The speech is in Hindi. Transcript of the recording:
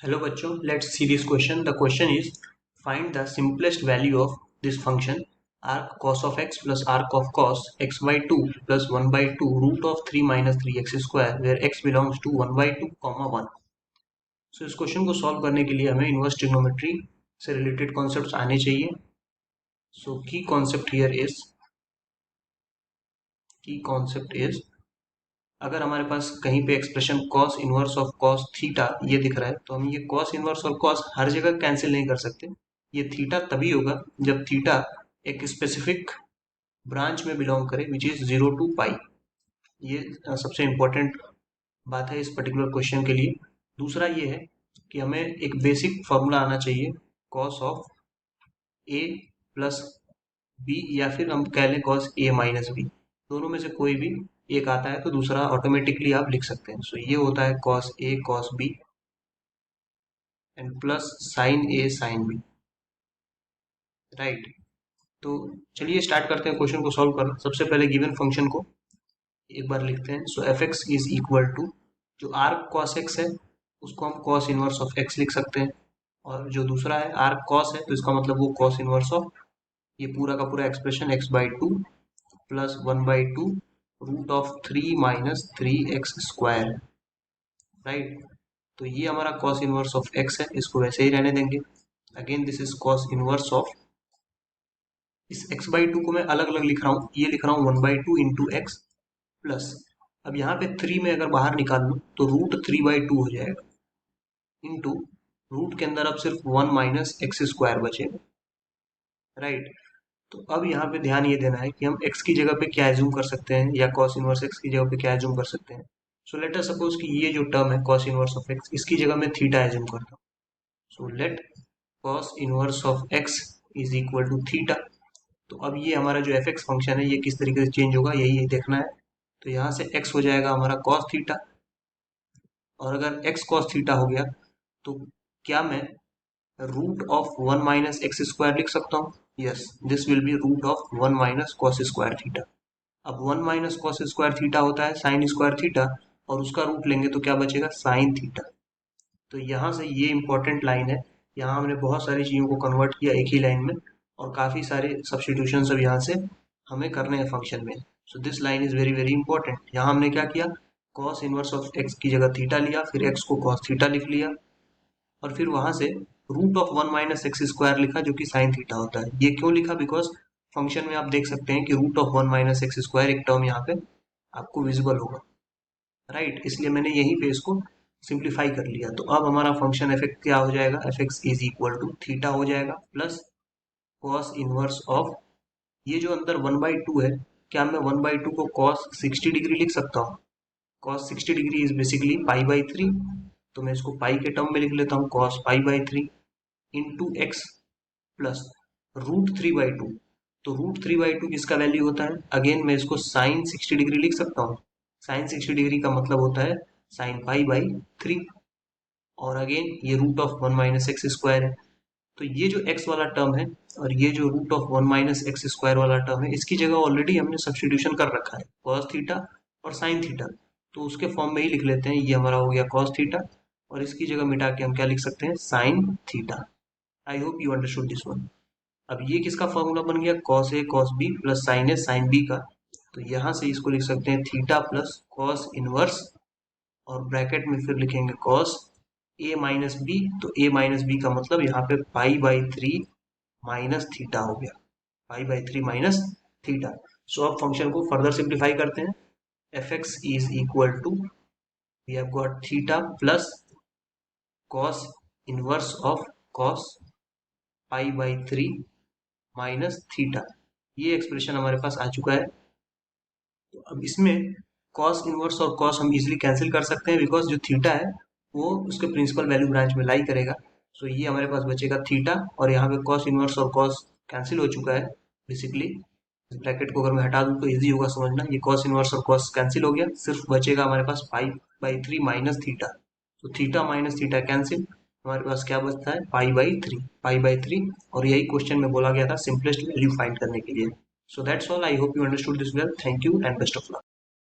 Hello बच्चों, let's see this question. The question is find the simplest value of this function arc cos of x plus arc of cos x by 2 plus 1 by 2 root of 3 minus 3x square where x belongs to 1 by 2 comma 1. So इस क्वेश्चन को सॉल्व करने के लिए हमें इनवर्स ट्रिग्नोमेट्री से रिलेटेड कॉन्सेप्ट्स आने चाहिए. So key concept here is अगर हमारे पास कहीं पे expression cos inverse of cos theta ये दिख रहा है तो हम ये cos इनवर्स और cos हर जगह कैंसिल नहीं कर सकते. ये थीटा तभी होगा जब थीटा एक स्पेसिफिक ब्रांच में बिलोंग करे विच इज 0 to पाई. ये सबसे इम्पोर्टेंट बात है इस पर्टिकुलर क्वेश्चन के लिए. दूसरा ये है कि हमें एक बेसिक फॉर्मूला आना चाहिए cos of a plus B या फिर हम कह लें cos a माइनस बी. दोनों में से कोई भी एक आता है तो दूसरा ऑटोमेटिकली आप लिख सकते हैं. सो ये होता है cos a cos b and plus sin a sin b. Right. तो चलिए स्टार्ट करते हैं क्वेश्चन को सॉल्व करना. सबसे पहले गिवन फंक्शन को एक बार लिखते हैं. So f x is equal to जो आर्क cos x है उसको हम cos इनवर्स ऑफ x लिख सकते हैं. और जो दूसरा है आर्क cos है तो इसका मतलब वो cos इनवर्स ऑफ ये पूरा का पूरा expression x by 2 plus 1 by 2 root of 3 minus 3x square. Right. तो ये हमारा cos इनवर्स ऑफ x है, इसको वैसे ही रहने देंगे. Again this is cos inverse of इस x बाई 2 को मैं अलग अलग लिख रहा हूँ. ये लिख रहा हूँ 1 बाई 2 इंटू एक्स प्लस अब यहाँ पे 3 में अगर बाहर निकाल लूँ तो रूट 3 बाई 2 हो जाएगा इंटू रूट के अंदर अब सिर्फ 1 माइनस एक्स स्क्वायर बचेगा. राइट. तो अब यहाँ पे ध्यान ये देना है कि हम x की जगह पे क्या एज्यूम कर सकते हैं या cos इनवर्स x की जगह पे क्या एज्यूम कर सकते हैं. सो लेट अस सपोज कि ये जो टर्म है cos इनवर्स ऑफ x इसकी जगह मैं थीटा एज्यूम करता हूँ. So let cos inverse of x is equal to theta. तो अब ये हमारा जो एफ एक्स फंक्शन है ये किस तरीके से चेंज होगा यही देखना है. तो यहाँ से x हो जाएगा हमारा cos थीटा. और अगर x cos थीटा हो गया तो क्या मैं root of 1 minus x square लिख सकता हूँ. Yes, this will be root of 1 minus cos square theta. अब 1 माइनस कॉस स्क्वायर थीटा होता है साइन स्क्वायर थीटा और उसका रूट लेंगे तो क्या बचेगा साइन थीटा. तो यहाँ से ये इंपॉर्टेंट लाइन है. यहाँ हमने बहुत सारी चीज़ों को कन्वर्ट किया एक ही लाइन में और काफ़ी सारे सब्सटीट्यूशन अब यहाँ से हमें करने हैं फंक्शन में. So this line is very very important. यहाँ हमने क्या किया कॉस इनवर्स ऑफ एक्स की जगह थीटा लिया, फिर एक्स को कॉस थीटा लिख लिया और फिर वहां से root of 1 minus x square लिखा जो कि साइन थीटा होता है. ये क्यों लिखा बिकॉज फंक्शन में आप देख सकते हैं कि root of 1 minus x square एक टर्म यहाँ पे आपको विजिबल होगा. राइट. इसलिए मैंने यहीं पे इसको सिंप्लीफाई कर लिया. तो अब हमारा फंक्शन एफ एक्स क्या हो जाएगा F x is equal to theta हो जाएगा प्लस कॉस इनवर्स ऑफ ये जो अंदर 1 बाई 2 है क्या मैं 1 बाई 2 को कॉस 60 डिग्री लिख सकता हूँ. Cos 60 degree is basically pi by 3. तो मैं इसको पाई के टर्म में लिख लेता हूँ cos pi by 3 into x plus root 3 by 2. तो रूट 3 बाई 2 किसका वैल्यू होता है. अगेन मैं इसको साइन 60 डिग्री लिख सकता हूँ. साइन 60 डिग्री का मतलब होता है साइन पाई बाई 3 और अगेन ये root of 1 minus x square है. तो ये जो x वाला टर्म है और ये जो root of 1 minus x square वाला टर्म है इसकी जगह ऑलरेडी हमने सब्सटीट्यूशन कर रखा है cos थीटा और sin थीटा. तो उसके फॉर्म में ही लिख लेते हैं. ये हमारा हो गया cos थीटा और इसकी जगह मिटा के हम क्या लिख सकते हैं sin theta. I hope you understood this one. अब ये किसका फॉर्मूला बन गया cos a cos b plus sin a sin b का. तो यहाँ से इसको लिख सकते हैं थीटा प्लस cos इनवर्स और ब्रैकेट में फिर लिखेंगे cos a माइनस बी. तो a माइनस बी का मतलब यहाँ पे पाई बाई 3 माइनस थीटा हो गया. Pi by 3 minus theta. So अब फंक्शन को फर्दर सिंप्लीफाई करते हैं. F x is equal to we have got theta plus cos inverse of cos pi by 3 minus theta. ये एक्सप्रेशन हमारे पास आ चुका है. तो अब इसमें cos इनवर्स और cos हम इजीली कैंसिल कर सकते हैं बिकॉज जो थीटा है वो उसके प्रिंसिपल वैल्यू ब्रांच में लाई करेगा. सो ये हमारे पास बचेगा थीटा और यहाँ पे cos इनवर्स और cos कैंसिल हो चुका है बेसिकली. इस ब्रैकेट को अगर मैं हटा दूँ तो इजी होगा समझना. ये cos इनवर्स और cos कैंसिल हो गया, सिर्फ बचेगा हमारे पास पाई बाई 3 माइनस थीटा. तो थीटा माइनस थीटा कैंसिल, हमारे पास क्या बचता है पाई बाई 3. पाई बाई 3 और यही क्वेश्चन में बोला गया था सिंपलेस्ट वैल्यू फाइंड करने के लिए. So that's all. I hope you understood this well. Thank you and best of luck.